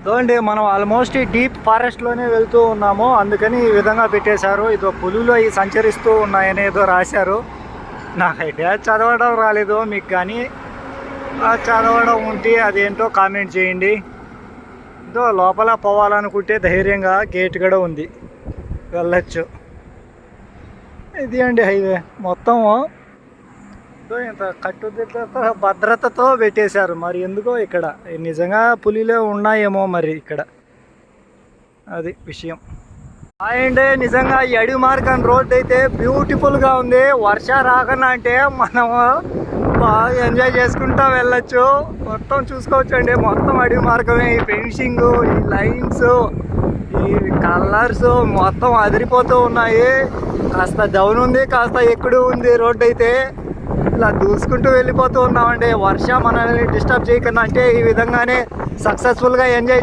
చూడండి, మనం ఆల్మోస్ట్ ఈ డీప్ ఫారెస్ట్లోనే వెళ్తూ ఉన్నాము. అందుకని ఈ విధంగా పెట్టేశారు. ఇదో పులులు అవి సంచరిస్తూ ఉన్నాయని ఏదో రాశారు. నాకైతే చదవడం రాలేదు, మీకు కానీ చదవడం ఉంటే అదేంటో కామెంట్ చేయండి. ఇదో లోపల పోవాలనుకుంటే ధైర్యంగా గేట్ కూడా ఉంది, వెళ్ళచ్చు. ఇది అండి హైవే మొత్తం. ఇంత కట్టుదిట్టతో భద్రతతో పెట్టేశారు. మరి ఎందుకో ఇక్కడ నిజంగా పులిలే ఉన్నాయేమో మరి ఇక్కడ, అది విషయం. అండ్ నిజంగా ఈ అడవి మార్గం రోడ్ అయితే బ్యూటిఫుల్గా ఉంది. వర్ష రాకన్నా అంటే మనం బాగా ఎంజాయ్ చేసుకుంటా వెళ్ళచ్చు. మొత్తం చూసుకోవచ్చు అండి, మొత్తం అడవి మార్గమే. ఈ ఫెన్సింగ్, ఈ లైన్స్, ఈ కలర్స్ మొత్తం అదిరిపోతూ ఉన్నాయి. కాస్త డౌన్ ఉంది, కాస్త ఎక్కుడు ఉంది రోడ్ అయితే. ఇలా దూసుకుంటూ వెళ్ళిపోతూ ఉన్నామండి. వర్షం మనల్ని డిస్టర్బ్ చేయకుండా అంటే ఈ విధంగానే సక్సెస్ఫుల్గా ఎంజాయ్